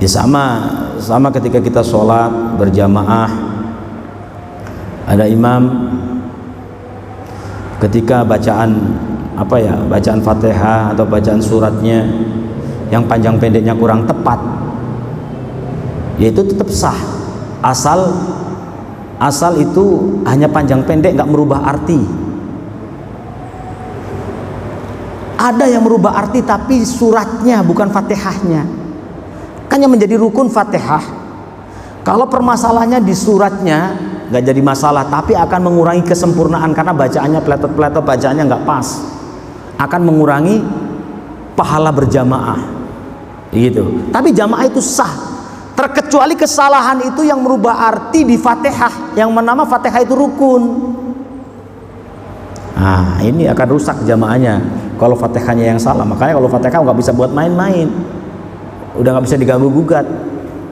B: sama ketika kita sholat berjamaah, ada imam. Ketika bacaan bacaan Fatihah atau bacaan suratnya yang panjang pendeknya kurang tepat, yaitu tetap sah asal itu hanya panjang pendek, nggak merubah arti. Ada yang merubah arti tapi suratnya bukan Fatihahnya, kan yang menjadi rukun Fatihah. Kalau permasalahannya di suratnya nggak jadi masalah, tapi akan mengurangi kesempurnaan karena bacaannya peletot-peletot, bacaannya nggak pas, akan mengurangi pahala berjamaah gitu. Tapi jamaah itu sah, terkecuali kesalahan itu yang merubah arti di Fatihah, yang menama Fatihah itu rukun. Nah, ini akan rusak jamaahnya kalau Fatihahnya yang salah. Makanya kalau Fatihah nggak bisa buat main-main, udah nggak bisa diganggu-gugat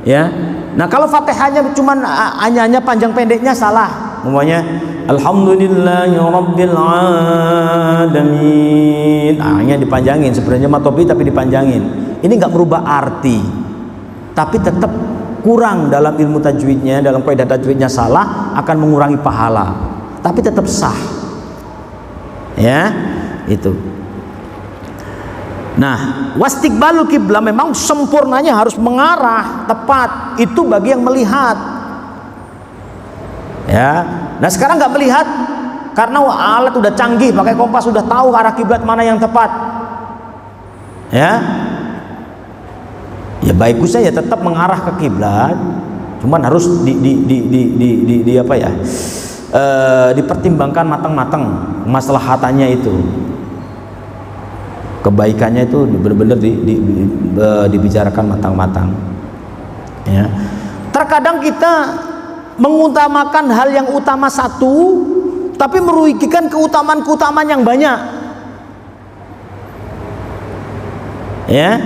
B: ya. Nah, kalau Fatihahnya cuman hanya panjang pendeknya salah. Umpamanya Alhamdulillahirabbil alamin. Hanya dipanjangin, sebenarnya matobi tapi dipanjangin. Ini enggak merubah arti. Tapi tetap kurang dalam ilmu tajwidnya, dalam kaidah tajwidnya salah, akan mengurangi pahala. Tapi tetap sah. Ya, itu. Nah, wastiqbalul kiblah memang sempurnanya harus mengarah tepat. Itu bagi yang melihat. Ya. Nah, sekarang nggak melihat karena alat udah canggih, pakai kompas sudah tahu arah kiblat mana yang tepat. Ya. Ya bagusnya ya tetap mengarah ke kiblat. Cuman harus dipertimbangkan matang-matang maslahatannya itu. Kebaikannya itu benar-benar dibicarakan matang-matang. Ya. Terkadang kita mengutamakan hal yang utama satu, tapi merugikan keutamaan-keutamaan yang banyak. Ya.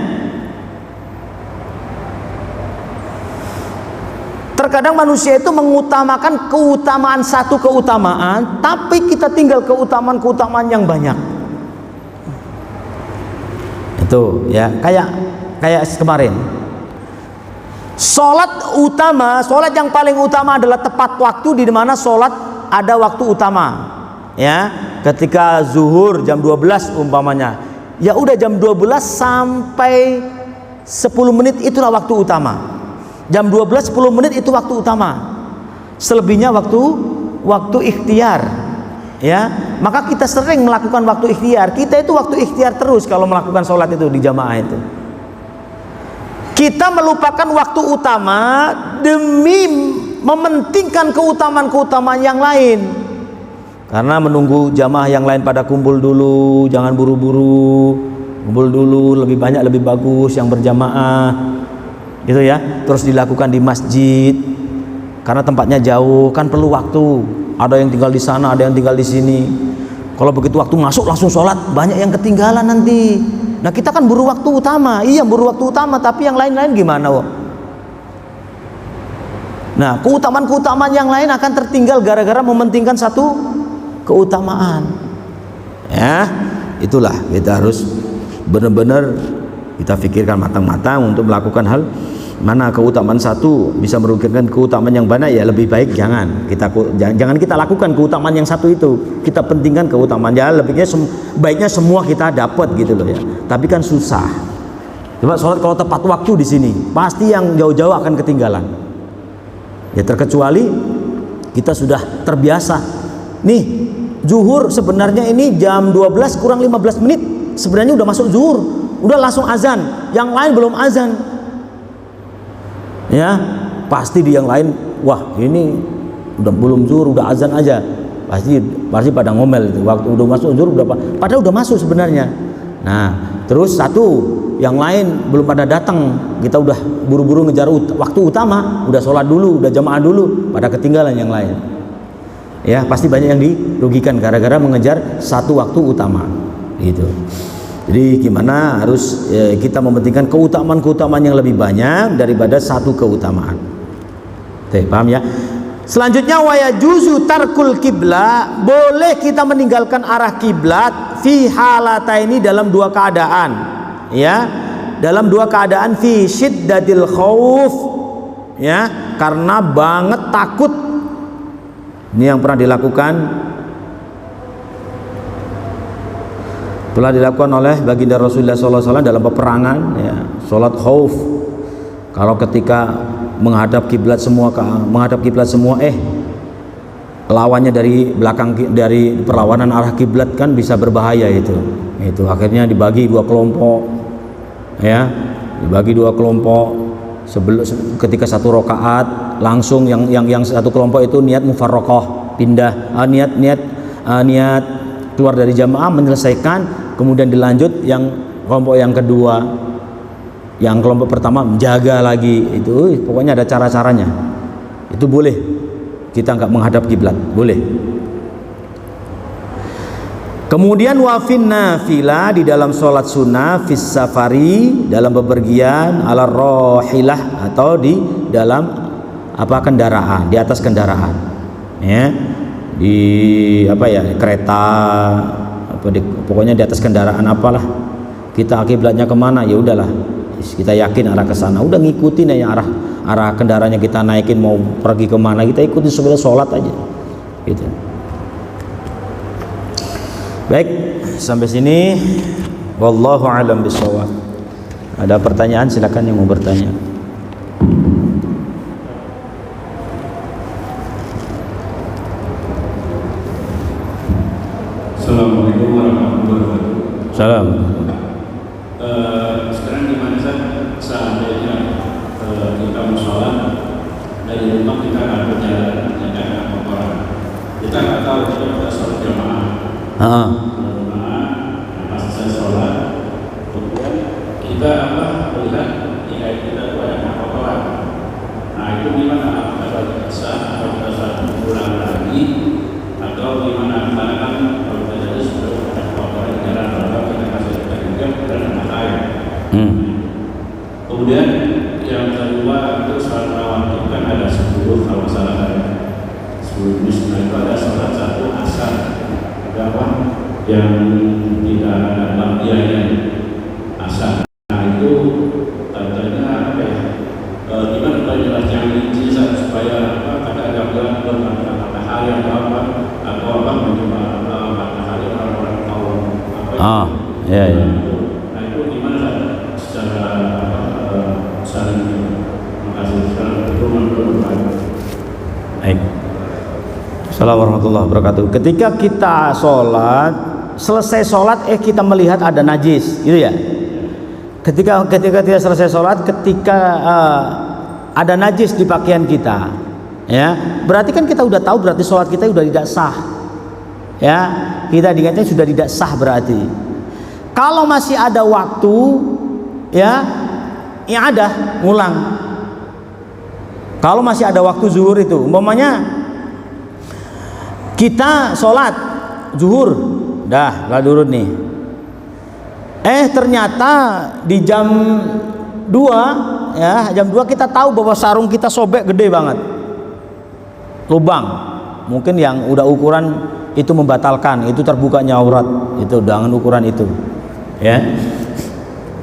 B: Terkadang manusia itu mengutamakan keutamaan satu keutamaan, tapi kita tinggal keutamaan-keutamaan yang banyak. Itu ya, kayak kemarin. Sholat utama, sholat yang paling utama adalah tepat waktu, di mana sholat ada waktu utama. Ya, ketika zuhur jam 12 umpamanya, ya udah jam 12 sampai 10 menit itulah waktu utama. Jam 12 10 menit itu waktu utama. Selebihnya waktu ikhtiar. Ya, maka kita sering melakukan waktu ikhtiar. Kita itu waktu ikhtiar terus kalau melakukan sholat itu di jamaah itu. Kita melupakan waktu utama demi mementingkan keutamaan-keutamaan yang lain. Karena menunggu jamaah yang lain pada kumpul dulu, jangan buru-buru, kumpul dulu, lebih banyak lebih bagus yang berjamaah, gitu ya. Terus dilakukan di masjid, karena tempatnya jauh, kan perlu waktu. Ada yang tinggal di sana, ada yang tinggal di sini. Kalau begitu waktu masuk langsung sholat, banyak yang ketinggalan nanti. Nah kita kan buru waktu utama, iya buru waktu utama, tapi yang lain-lain gimana, Wak? Nah keutamaan-keutamaan yang lain akan tertinggal gara-gara mementingkan satu keutamaan. Ya, itulah kita harus benar-benar kita pikirkan matang-matang untuk melakukan hal mana keutamaan satu bisa merugikan keutamaan yang banyak, ya lebih baik jangan kita lakukan keutamaan yang satu itu, kita pentingkan keutamaan, ya lebihnya baiknya semua kita dapat gitu loh ya. Tapi kan susah. Coba sholat kalau tepat waktu di sini pasti yang jauh-jauh akan ketinggalan ya, terkecuali kita sudah terbiasa nih. Zuhur sebenarnya ini jam 12 kurang 15 menit sebenarnya udah masuk zuhur, udah langsung azan, yang lain belum azan ya. Pasti di yang lain, wah ini udah belum zuhur udah azan aja, pasti pada ngomel itu, waktu udah masuk zuhur udah, padahal udah masuk sebenarnya. Nah terus satu yang lain belum pada datang, kita udah buru-buru ngejar waktu utama, udah sholat dulu, udah jamaah dulu, pada ketinggalan yang lain ya. Pasti banyak yang dirugikan gara-gara mengejar satu waktu utama gitu. Jadi gimana harus kita mementingkan keutamaan-keutamaan yang lebih banyak daripada satu keutamaan. Oke, paham ya? Selanjutnya waya juzu tarkul kiblat, boleh kita meninggalkan arah kiblat fi halataini dalam dua keadaan ya, dalam dua keadaan fi syiddatil khauf ya, karena banget takut. Ini yang pernah dilakukan oleh baginda Rasulullah SAW dalam peperangan ya, sholat khauf. Kalau ketika menghadap kiblat semua lawannya dari belakang, dari perlawanan arah kiblat kan bisa berbahaya itu akhirnya dibagi dua kelompok ya, ketika satu rakaat langsung yang satu kelompok itu niat mufarraqah, pindah niat keluar dari jamaah menyelesaikan, kemudian dilanjut yang kelompok yang kedua, yang kelompok pertama menjaga lagi. Itu pokoknya ada cara-caranya. Itu boleh kita nggak menghadap kiblat, boleh. Kemudian wafin nafilah, di dalam sholat sunnah, fis safari, dalam bepergian, ala rohilah, atau di dalam kendaraan, di atas kendaraan ya, di kereta pokoknya di atas kendaraan apalah, kita kiblatnya kemana ya udahlah, kita yakin arah ke sana, udah ngikutin ya arah kendaraannya kita naikin, mau pergi kemana kita ikutin sambil sholat aja gitu. Baik, sampai sini wallahu a'lam bishawab. Ada pertanyaan, silakan yang mau bertanya.
C: Assalamualaikum warahmatullahi wabarakatuh.
B: Salam.
C: Sekarang gimana seandainya kita mau sholat dari rumah, kita nggak berjalan, tidak ada kotoran, kita nggak tahu kita sholat jamaah. Pas saya sholat, kemudian kita melihat jika kita itu ada kotoran. Nah itu gimana? Apakah bisa atau kita sholat ulang lagi atau gimana? Karena kan kalau kita jadi sudah ada kotoran di jalan, kalau kita kasih juga dan ada air. Kemudian yang kedua itu sholat rawatib, kan ada 10 kalau salah ada 10 jenis. Nah itu ada sholat satu asar, ada yang tidak ada baktianya asar. Nah itu tandanya gimana penjelasan yang rinci supaya kadang-kadang bermakna matahari atau menyebabkan matahari orang-orang tahu
B: Ya.
C: Nah itu gimana secara
B: Baik. Assalamualaikum warahmatullahi wabarakatuh. Ketika kita sholat, selesai sholat kita melihat ada najis, gitu ya. Ketika tidak selesai sholat, ketika ada najis di pakaian kita, Ya, berarti kan kita udah tahu berarti sholat kita udah tidak sah. Ya, kita diingatnya sudah tidak sah berarti. Kalau masih ada waktu, ya ada ngulang. Kalau masih ada waktu zuhur itu, umpamanya kita sholat zuhur, dah nggak durut nih. Ternyata di jam 2, ya jam 2 kita tahu bahwa sarung kita sobek gede banget, lubang. Mungkin yang udah ukuran itu membatalkan, itu terbukanya aurat, itu dengan ukuran itu, ya.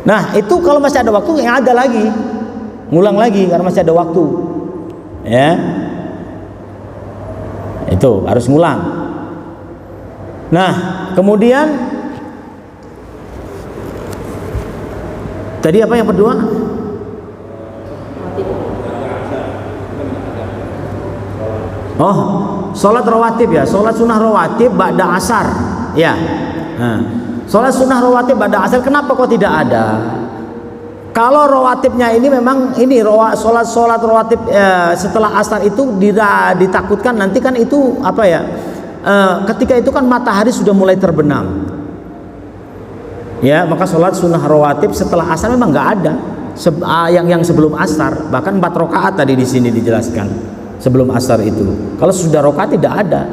B: Nah itu kalau masih ada waktu yang ada lagi, ngulang lagi karena masih ada waktu, ya. Itu harus ngulang. Nah kemudian tadi apa yang kedua? Oh, sholat rawatib ya, sholat sunnah rawatib ba'da asar, ya. Nah, sholat sunnah rawatib ba'da asar kenapa kok tidak ada? Kalau rawatibnya ini memang ini sholat rawatib setelah asar itu ditakutkan nanti kan itu apa ya? Ketika itu kan matahari sudah mulai terbenam. Ya, maka sholat sunnah rawatib setelah asar memang nggak ada. Yang sebelum asar, bahkan 4 rakaat tadi di sini dijelaskan. Sebelum asar itu, kalau sudah rakaat tidak ada,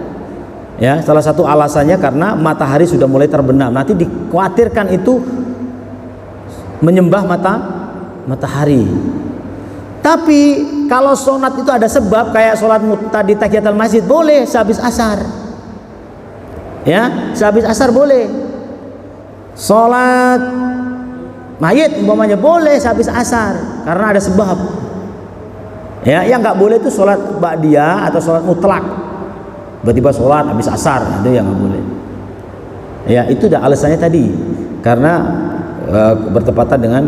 B: ya salah satu alasannya karena matahari sudah mulai terbenam. Nanti dikhawatirkan itu menyembah matahari. Tapi kalau sholat itu ada sebab, kayak sholat tadi tahiyatul masjid boleh sehabis asar, ya sehabis asar boleh. Sholat mayit umpamanya boleh sehabis asar karena ada sebab. Ya, yang nggak boleh itu sholat ba'diyah atau sholat mutlak. Tiba-tiba sholat habis asar, itu yang nggak boleh. Ya, itu udah alasannya tadi, karena bertepatan dengan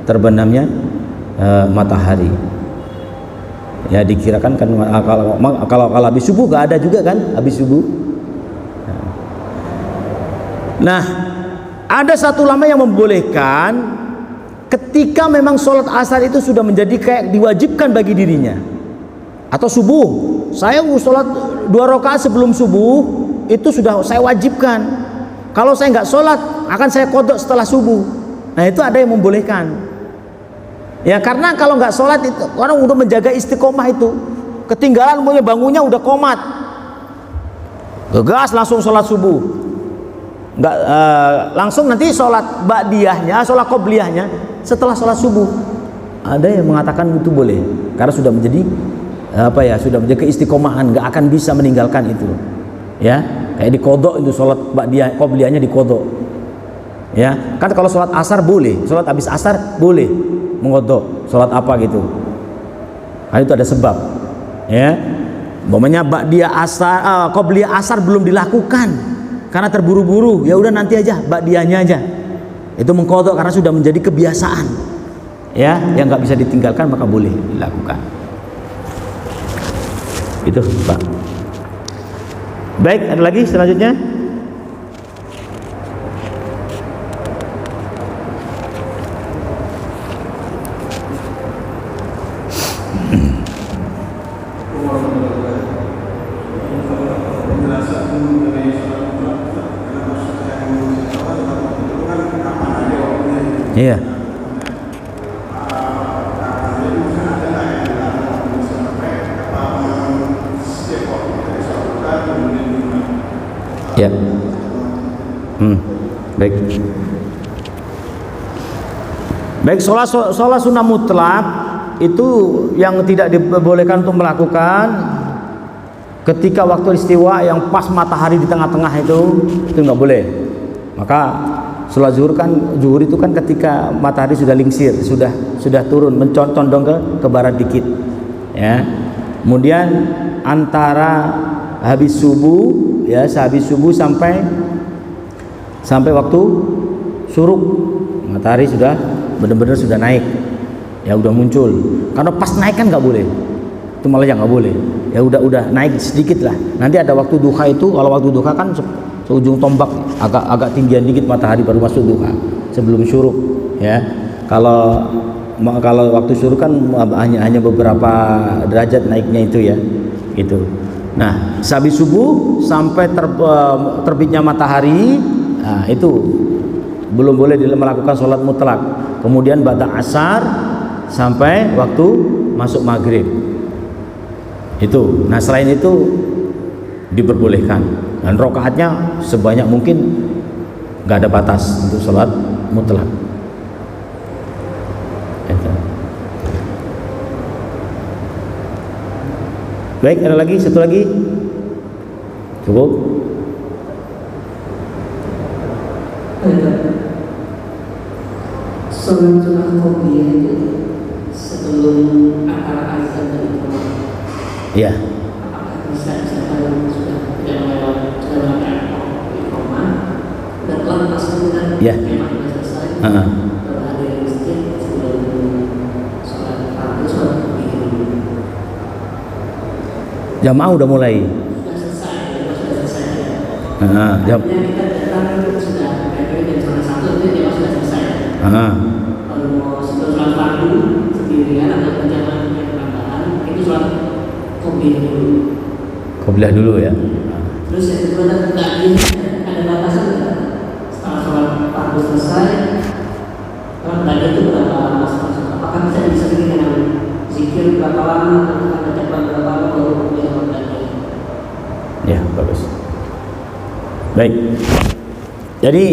B: terbenamnya matahari. Ya, dikirakan kan kalau habis subuh nggak ada juga kan, habis subuh. Nah, ada satu ulama yang membolehkan ketika memang sholat asar itu sudah menjadi kayak diwajibkan bagi dirinya, atau subuh, saya sholat 2 rakaat sebelum subuh itu sudah saya wajibkan. Kalau saya nggak sholat akan saya qadha setelah subuh. Nah itu ada yang membolehkan. Ya karena kalau nggak sholat itu orang udah menjaga istiqomah itu, ketinggalan punya bangunnya udah komat, gegas langsung sholat subuh. Nggak langsung nanti sholat ba'diyahnya, sholat qobliyahnya setelah sholat subuh. Ada yang mengatakan itu boleh karena sudah menjadi sudah menjadi istiqomahan, nggak akan bisa meninggalkan itu, ya kayak dikodok itu sholat ba'diyah qobliyahnya dikodok, ya kan. Kalau sholat asar boleh, sholat habis asar boleh mengodok sholat apa gitu, nah, itu ada sebab, ya umpamanya ba'diyah asar qobliyah asar belum dilakukan karena terburu-buru, ya udah nanti aja ba'diyahnya aja, itu mengkodok karena sudah menjadi kebiasaan, ya yang nggak bisa ditinggalkan maka boleh dilakukan. Itu Pak. Baik, ada lagi selanjutnya. Iya. Ya. Baik. Baik, sholat sunnah mutlak itu yang tidak dibolehkan untuk melakukan ketika waktu istiwa yang pas matahari di tengah-tengah itu nggak boleh. Maka sholat zuhur itu kan ketika matahari sudah lingsir, sudah turun, condong ke barat dikit, ya. Kemudian antara habis subuh, ya sehabis subuh sampai waktu syuruk, matahari sudah benar-benar sudah naik, ya udah muncul. Karena pas naik kan nggak boleh, itu malah yang nggak boleh. Ya udah naik sedikit lah. Nanti ada waktu duha itu, kalau waktu duha kan seujung tombak, agak tinggian dikit matahari baru masuk duha sebelum syuruk, ya. Kalau kalau waktu suruh kan hanya beberapa derajat naiknya itu ya, gitu. Nah, habis subuh sampai terbitnya matahari, nah, itu belum boleh melakukan sholat mutlak. Kemudian ba'da asar sampai waktu masuk maghrib. Itu. Nah, selain itu diperbolehkan. Dan rakaatnya sebanyak mungkin, nggak ada batas untuk sholat mutlak. Baik, ada lagi satu lagi, cukup.
D: Sholat sunat qobliyah itu sebelum akar azan dan iqamah.
B: Iya.
D: Apakah bisa kalau sudah tidak melewati iqamah dan telah masuk dengan memang selesai berada di masjid sebelum sholat fardu sholat qobliyah dulu.
B: Jamaah udah mulai.
D: Sudah selesai.
B: Jam.
D: Kita datang sudah dari jam 1 itu dia sudah selesai. Kalau mau sebelum sholat fardu sendirian atau berjamaah yang tambahan itu sholat qobliyah dulu.
B: Qobliyah dulu ya.
D: Terus yang kedua tadi ada batasan tidak? Setelah sholat fardu selesai, tadi itu berapa lama setelah sholat? Apakah bisa diselingi dengan zikir berapa lama atau baca berapa lama baru qobliyah tadi?
B: Ya, bagus. Baik. Jadi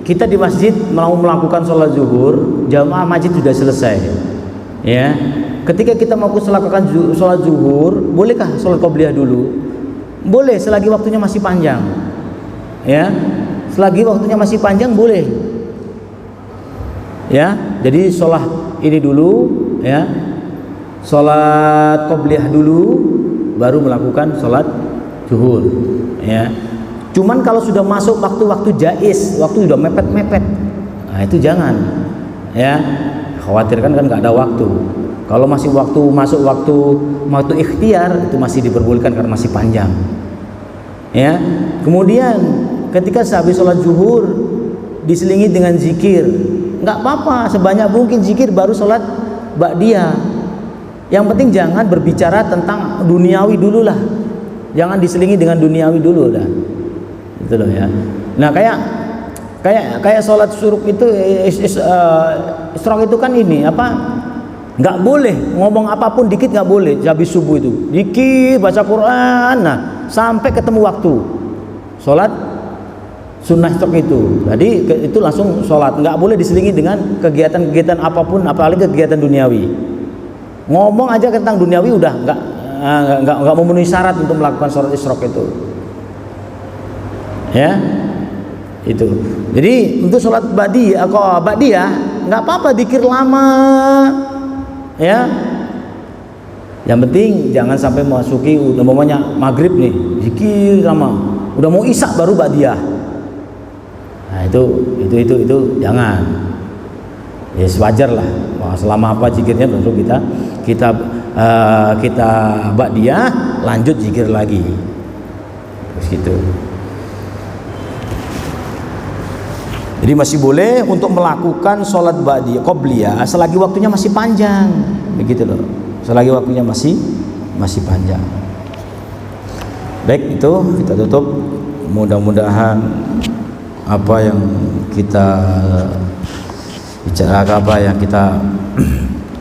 B: kita di masjid mau melakukan sholat zuhur, jamaah masjid sudah selesai. Ya, ketika kita mau melakukan sholat zuhur, bolehkah sholat qobliyah dulu? Boleh, selagi waktunya masih panjang. Ya, selagi waktunya masih panjang boleh. Ya, jadi sholat ini dulu, ya, sholat qobliyah dulu, baru melakukan sholat zuhur. Ya. Cuman kalau sudah masuk waktu-waktu jaiz, waktu sudah mepet-mepet, nah itu jangan, ya. Khawatirkan kan nggak ada waktu. Kalau masih masuk waktu ikhtiar, itu masih diperbolehkan karena masih panjang, ya. Kemudian ketika sehabis sholat zuhur diselingi dengan zikir, nggak apa-apa, sebanyak mungkin zikir baru sholat ba'diyah. Yang penting jangan berbicara tentang duniawi dulu lah, jangan diselingi dengan duniawi dulu dah. Itu loh ya. Nah, kayak sholat syuruk itu isyraq itu kan ini apa? Nggak boleh ngomong apapun dikit, nggak boleh habis subuh itu. Dikit baca Quran, nah sampai ketemu waktu sholat sunnah isyraq itu. Jadi itu langsung sholat, nggak boleh diselingi dengan kegiatan-kegiatan apapun, apalagi kegiatan duniawi. Ngomong aja tentang duniawi udah nggak memenuhi syarat untuk melakukan sholat isyraq itu. Ya, itu. Jadi untuk sholat ba'diyah nggak apa-apa dikir lama, ya. Yang penting jangan sampai memasuki umpamanya maghrib nih, dikir lama. Udah mau isya baru ba'diyah. Nah itu jangan. Ya sewajar lah. Wah, selama apa zikirnya baru kita ba'diyah, lanjut zikir lagi. Terus gitu. Jadi masih boleh untuk melakukan sholat ba'diyah qobliyah selagi waktunya masih panjang, begitu loh. Selagi waktunya masih panjang. Baik, itu kita tutup. Mudah-mudahan apa yang kita bicarakan, apa yang kita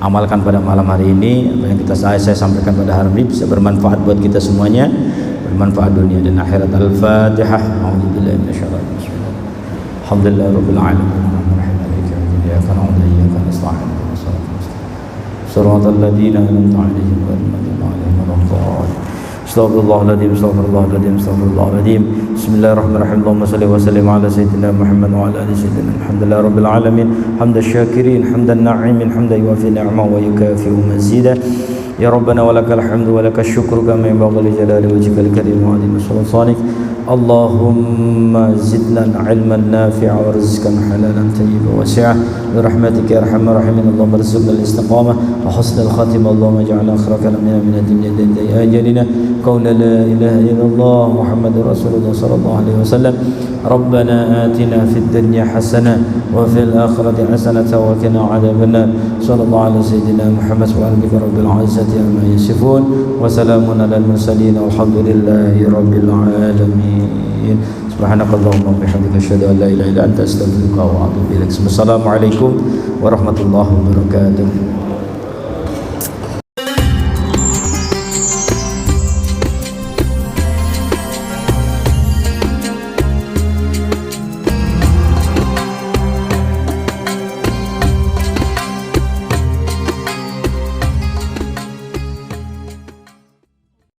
B: amalkan pada malam hari ini, apa yang saya sampaikan pada hari ini bisa bermanfaat buat kita semuanya, bermanfaat dunia dan akhirat. Al-Fatihah. A'udzubillahi minasyaitonir rajim. Alhamdulillah rabbil alamin. Maliki yaumiddin. Iyyaka na'budu wa iyyaka nasta'in. Shiratal ladzina an'amta 'alaihim ghairil maghdubi 'alaihim waladdallin. Astaghfirullahaladzim, astaghfirullahaladzim, astaghfirullahaladzim. Bismillahirrahmanirrahim. Allahumma salli wa sallim ala sayyidina Muhammad wa ala ali sayyidina. Alhamdulillah rabbil alamin. Hamdan syakirin, hamdan na'imin, hamdan yuwafi ni'amahu wa yukafi'u mazida. Ya Rabbana wa lakal hamdu wa lakal syukru kama yanbaghi li jalali wajhikal karim wa 'azimi sultanik. Allahumma zidna ilman nafi'a wa rizqan halalan tayyiban wasi'a bi rahmatika ya arhamar rahimin. Allahumma rizqna al-istiqamah wa husnal khatimah. Allahumma ij'al akhira kalamina min ad-dunya ila ajalina qawla la ilaha illallah Muhammadur Rasulullah sallallahu alaihi wasallam.
A: ربنا آتنا في الدنيا حسنة وفي الآخرة حسنة وقنا عذاب النار صلى الله على سيدنا محمد وعلى آله رب العزة عما يصفون وسلام على المرسلين والحمد لله رب العالمين سبحانك اللهم وبحمدك أشهد أن لا إله إلا أنت أستغفرك وأتوب إليك السلام عليكم ورحمة الله وبركاته